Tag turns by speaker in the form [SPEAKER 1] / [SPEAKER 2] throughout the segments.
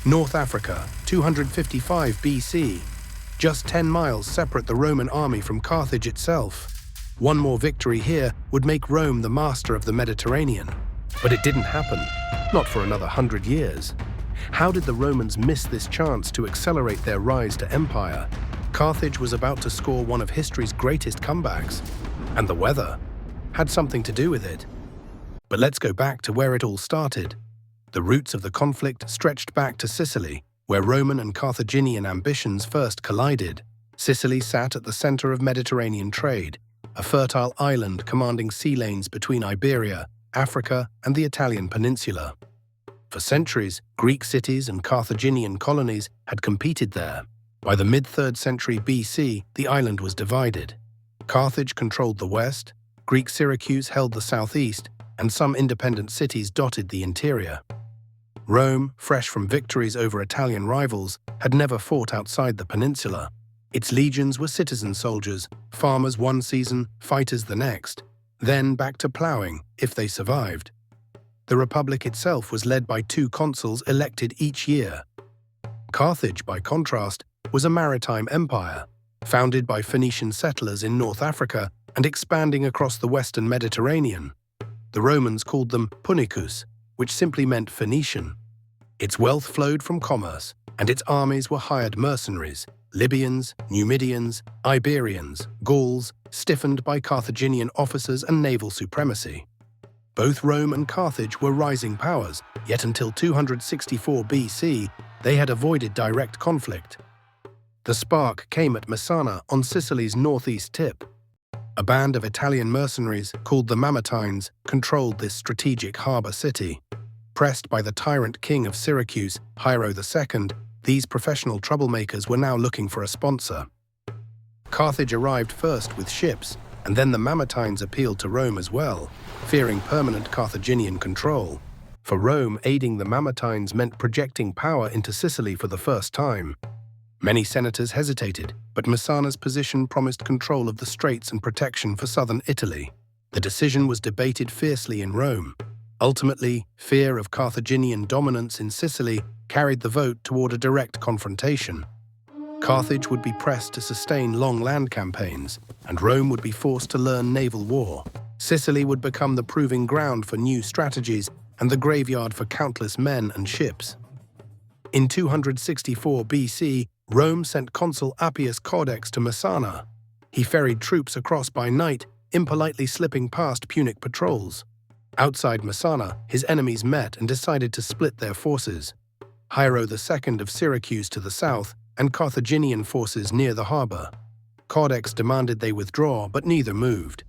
[SPEAKER 1] North Africa, 255 BC. Just 10 miles separate the Roman army from Carthage itself. One more victory here would make Rome the master of the Mediterranean. But it didn't happen, not for another 100 years. How did the Romans miss this chance to accelerate their rise to empire? Carthage was about to score one of history's greatest comebacks, and the weather had something to do with it. But let's go back to where it all started. The roots of the conflict stretched back to Sicily, where Roman and Carthaginian ambitions first collided. Sicily sat at the center of Mediterranean trade, a fertile island commanding sea lanes between Iberia, Africa, and the Italian peninsula. For centuries, Greek cities and Carthaginian colonies had competed there. By the mid-3rd century BC, the island was divided. Carthage controlled the west, Greek Syracuse held the southeast, and some independent cities dotted the interior. Rome, fresh from victories over Italian rivals, had never fought outside the peninsula. Its legions were citizen soldiers, farmers one season, fighters the next, then back to ploughing, if they survived. The Republic itself was led by 2 consuls elected each year. Carthage, by contrast, was a maritime empire, founded by Phoenician settlers in North Africa and expanding across the western Mediterranean. The Romans called them Punicus, which simply meant Phoenician. Its wealth flowed from commerce, and its armies were hired mercenaries, Libyans, Numidians, Iberians, Gauls, stiffened by Carthaginian officers and naval supremacy. Both Rome and Carthage were rising powers, yet until 264 BC, they had avoided direct conflict. The spark came at Messana on Sicily's northeast tip. A band of Italian mercenaries, called the Mamertines, controlled this strategic harbor city. Pressed by the tyrant king of Syracuse, Hiero II, these professional troublemakers were now looking for a sponsor. Carthage arrived first with ships, and then the Mamertines appealed to Rome as well, fearing permanent Carthaginian control. For Rome, aiding the Mamertines meant projecting power into Sicily for the first time. Many senators hesitated, but Messana's position promised control of the straits and protection for southern Italy. The decision was debated fiercely in Rome. Ultimately, fear of Carthaginian dominance in Sicily carried the vote toward a direct confrontation. Carthage would be pressed to sustain long land campaigns, and Rome would be forced to learn naval war. Sicily would become the proving ground for new strategies and the graveyard for countless men and ships. In 264 BC, Rome sent consul Appius Caudex to Messana. He ferried troops across by night, impolitely slipping past Punic patrols. Outside Messana, his enemies met and decided to split their forces. Hiero II of Syracuse to the south, and Carthaginian forces near the harbor. Caudex demanded they withdraw, but neither moved.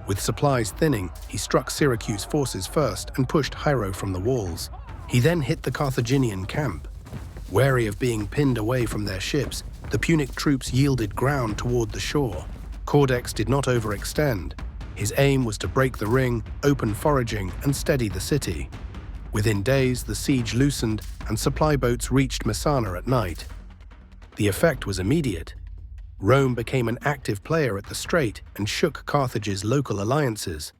[SPEAKER 1] With supplies thinning, he struck Syracuse forces first and pushed Hiero from the walls. He then hit the Carthaginian camp. Wary of being pinned away from their ships, the Punic troops yielded ground toward the shore. Caudex did not overextend. His aim was to break the ring, open foraging, and steady the city. Within days, the siege loosened, and supply boats reached Messana at night. The effect was immediate. Rome became an active player at the strait and shook Carthage's local alliances.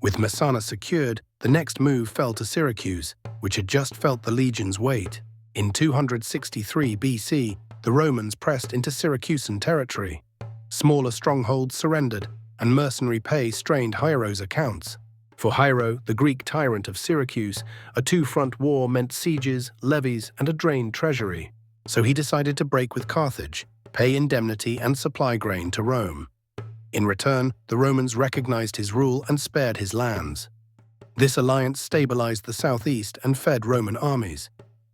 [SPEAKER 1] With Messana secured, the next move fell to Syracuse, which had just felt the legion's weight. In 263 BC, the Romans pressed into Syracusan territory. Smaller strongholds surrendered, and mercenary pay strained Hiero's accounts. For Hiero, the Greek tyrant of Syracuse, a 2-front war meant sieges, levies, and a drained treasury. So he decided to break with Carthage, pay indemnity and supply grain to Rome. In return, the Romans recognized his rule and spared his lands. This alliance stabilized the southeast and fed Roman armies.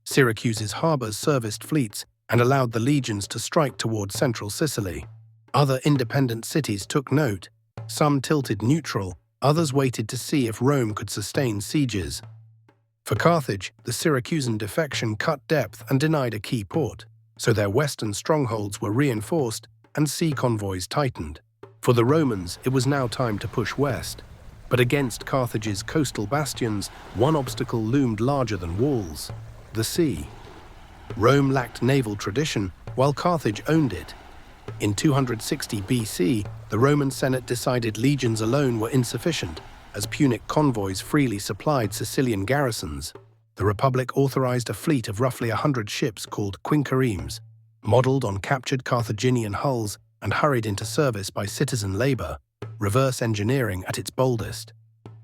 [SPEAKER 1] Syracuse's harbors serviced fleets and allowed the legions to strike toward central Sicily. Other independent cities took note. Some tilted neutral, others waited to see if Rome could sustain sieges. For Carthage, the Syracusan defection cut depth and denied a key port, so their western strongholds were reinforced and sea convoys tightened. For the Romans, it was now time to push west. But against Carthage's coastal bastions, one obstacle loomed larger than walls: the sea. Rome lacked naval tradition, while Carthage owned it. In 260 BC, the Roman Senate decided legions alone were insufficient, as Punic convoys freely supplied Sicilian garrisons. The Republic authorized a fleet of roughly 100 ships called quinqueremes, modeled on captured Carthaginian hulls and hurried into service by citizen labor, reverse engineering at its boldest.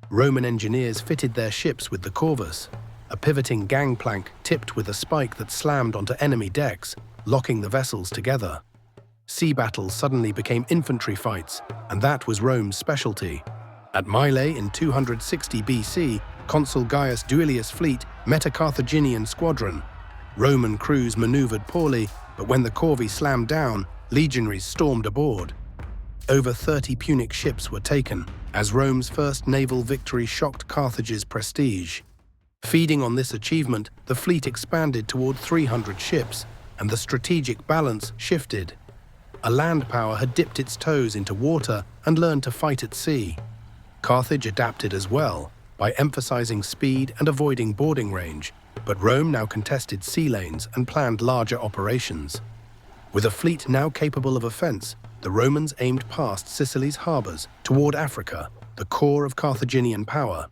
[SPEAKER 1] Roman engineers fitted their ships with the Corvus, a pivoting gangplank tipped with a spike that slammed onto enemy decks, locking the vessels together. Sea battles suddenly became infantry fights, and that was Rome's specialty. At Mylae in 260 BC, Consul Gaius Duilius' fleet met a Carthaginian squadron. Roman crews maneuvered poorly, but when the corvée slammed down, legionaries stormed aboard. Over 30 Punic ships were taken, as Rome's first naval victory shocked Carthage's prestige. Feeding on this achievement, the fleet expanded toward 300 ships, and the strategic balance shifted. A land power had dipped its toes into water and learned to fight at sea. Carthage adapted as well, by emphasizing speed and avoiding boarding range, but Rome now contested sea lanes and planned larger operations. With a fleet now capable of offense, the Romans aimed past Sicily's harbors toward Africa, the core of Carthaginian power.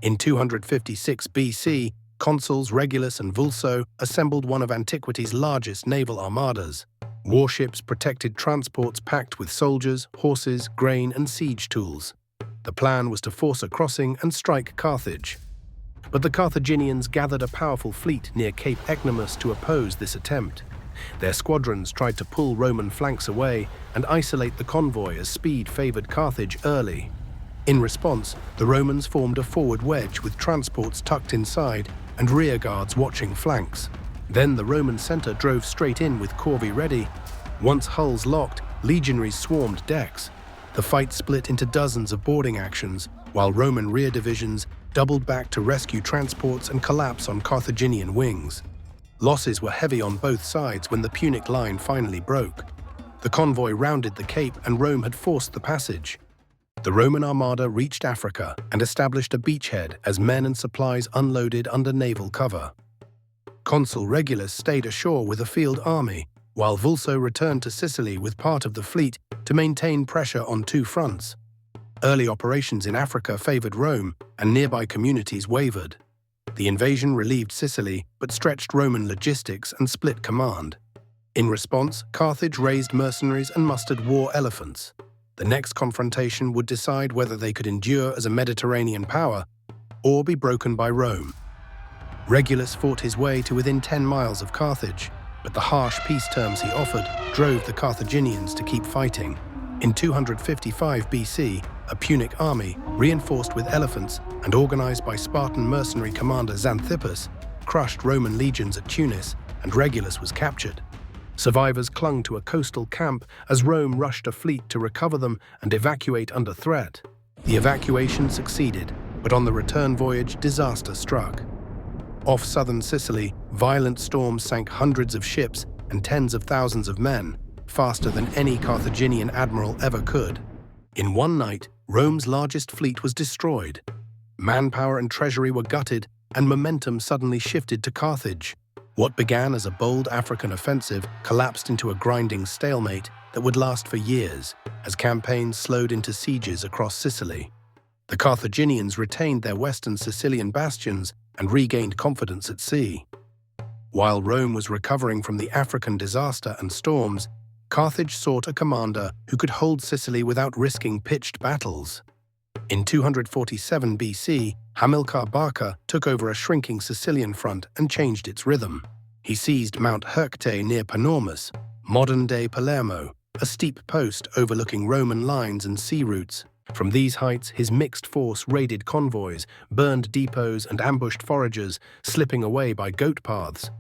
[SPEAKER 1] In 256 BC, consuls Regulus and Vulso assembled one of antiquity's largest naval armadas. Warships protected transports packed with soldiers, horses, grain, and siege tools. The plan was to force a crossing and strike Carthage. But the Carthaginians gathered a powerful fleet near Cape Ecnomus to oppose this attempt. Their squadrons tried to pull Roman flanks away and isolate the convoy as speed favored Carthage early. In response, the Romans formed a forward wedge with transports tucked inside and rearguards watching flanks. Then the Roman center drove straight in with corvée ready. Once hulls locked, legionaries swarmed decks. The fight split into dozens of boarding actions, while Roman rear divisions doubled back to rescue transports and collapse on Carthaginian wings. Losses were heavy on both sides when the Punic line finally broke. The convoy rounded the Cape and Rome had forced the passage. The Roman armada reached Africa and established a beachhead as men and supplies unloaded under naval cover. Consul Regulus stayed ashore with a field army, while Vulso returned to Sicily with part of the fleet to maintain pressure on two fronts. Early operations in Africa favored Rome, and nearby communities wavered. The invasion relieved Sicily, but stretched Roman logistics and split command. In response, Carthage raised mercenaries and mustered war elephants. The next confrontation would decide whether they could endure as a Mediterranean power or be broken by Rome. Regulus fought his way to within 10 miles of Carthage, but the harsh peace terms he offered drove the Carthaginians to keep fighting. In 255 BC, a Punic army, reinforced with elephants and organized by Spartan mercenary commander Xanthippus, crushed Roman legions at Tunis, and Regulus was captured. Survivors clung to a coastal camp as Rome rushed a fleet to recover them and evacuate under threat. The evacuation succeeded, but on the return voyage, disaster struck. Off southern Sicily, violent storms sank hundreds of ships and tens of thousands of men, faster than any Carthaginian admiral ever could. In one night, Rome's largest fleet was destroyed. Manpower and treasury were gutted, and momentum suddenly shifted to Carthage. What began as a bold African offensive collapsed into a grinding stalemate that would last for years, as campaigns slowed into sieges across Sicily. The Carthaginians retained their western Sicilian bastions and regained confidence at sea. While Rome was recovering from the African disaster and storms, Carthage sought a commander who could hold Sicily without risking pitched battles. In 247 BC, Hamilcar Barca took over a shrinking Sicilian front and changed its rhythm. He seized Mount Hercte near Panormus, modern-day Palermo, a steep post overlooking Roman lines and sea routes. From these heights, his mixed force raided convoys, burned depots and ambushed foragers, slipping away by goat paths.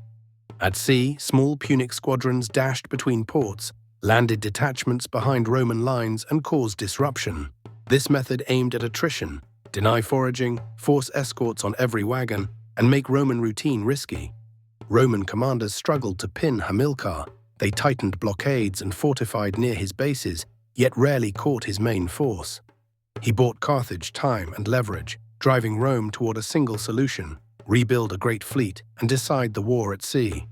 [SPEAKER 1] At sea, small Punic squadrons dashed between ports, landed detachments behind Roman lines and caused disruption. This method aimed at attrition, deny foraging, force escorts on every wagon, and make Roman routine risky. Roman commanders struggled to pin Hamilcar. They tightened blockades and fortified near his bases, yet rarely caught his main force. He bought Carthage time and leverage, driving Rome toward a single solution: rebuild a great fleet and decide the war at sea.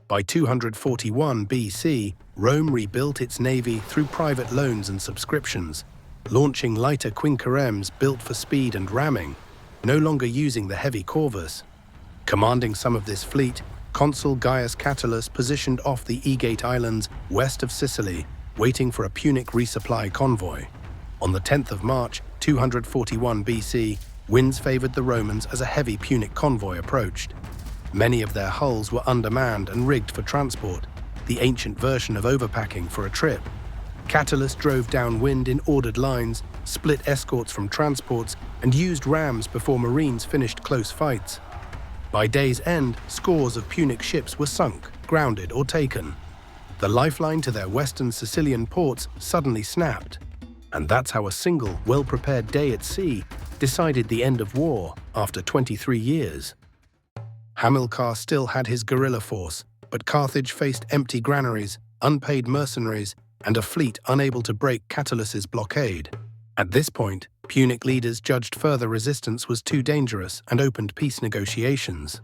[SPEAKER 1] By 241 BC, Rome rebuilt its navy through private loans and subscriptions, launching lighter quinqueremes built for speed and ramming, no longer using the heavy Corvus. Commanding some of this fleet, Consul Gaius Catulus positioned off the Aegates Islands west of Sicily, waiting for a Punic resupply convoy. On the 10th of March, 241 BC, winds favored the Romans as a heavy Punic convoy approached. Many of their hulls were undermanned and rigged for transport, the ancient version of overpacking for a trip. Catulus drove downwind in ordered lines, split escorts from transports, and used rams before Marines finished close fights. By day's end, scores of Punic ships were sunk, grounded, or taken. The lifeline to their western Sicilian ports suddenly snapped. And that's how a single, well-prepared day at sea decided the end of war after 23 years. Hamilcar still had his guerrilla force, but Carthage faced empty granaries, unpaid mercenaries, and a fleet unable to break Catulus's blockade. At this point, Punic leaders judged further resistance was too dangerous and opened peace negotiations.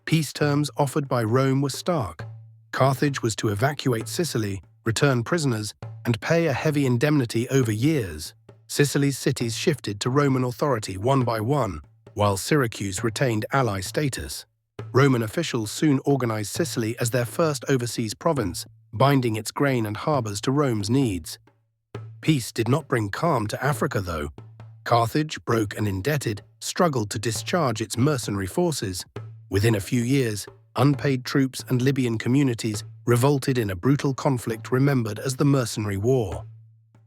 [SPEAKER 1] Peace terms offered by Rome were stark. Carthage was to evacuate Sicily, return prisoners, and pay a heavy indemnity over years. Sicily's cities shifted to Roman authority one by one, while Syracuse retained ally status. Roman officials soon organized Sicily as their first overseas province, binding its grain and harbors to Rome's needs. Peace did not bring calm to Africa, though. Carthage, broke and indebted, struggled to discharge its mercenary forces. Within a few years, unpaid troops and Libyan communities revolted in a brutal conflict remembered as the Mercenary War.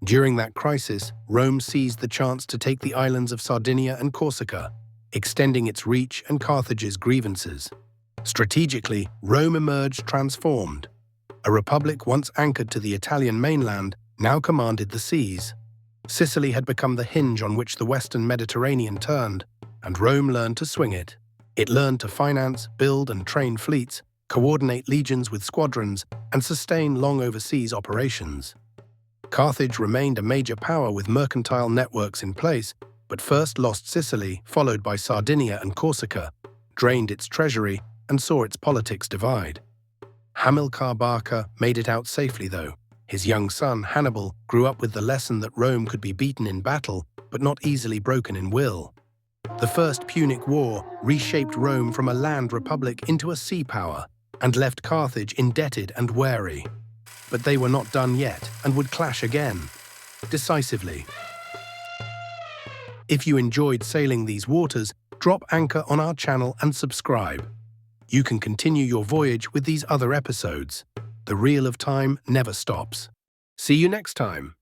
[SPEAKER 1] During that crisis, Rome seized the chance to take the islands of Sardinia and Corsica, extending its reach and Carthage's grievances. Strategically, Rome emerged transformed. A republic once anchored to the Italian mainland now commanded the seas. Sicily had become the hinge on which the Western Mediterranean turned, and Rome learned to swing it. It learned to finance, build and train fleets, coordinate legions with squadrons, and sustain long overseas operations. Carthage remained a major power with mercantile networks in place, but first lost Sicily, followed by Sardinia and Corsica, drained its treasury, and saw its politics divide. Hamilcar Barca made it out safely, though. His young son, Hannibal, grew up with the lesson that Rome could be beaten in battle, but not easily broken in will. The First Punic War reshaped Rome from a land republic into a sea power, and left Carthage indebted and wary. But they were not done yet, and would clash again, decisively. If you enjoyed sailing these waters, drop anchor on our channel and subscribe. You can continue your voyage with these other episodes. The reel of time never stops. See you next time.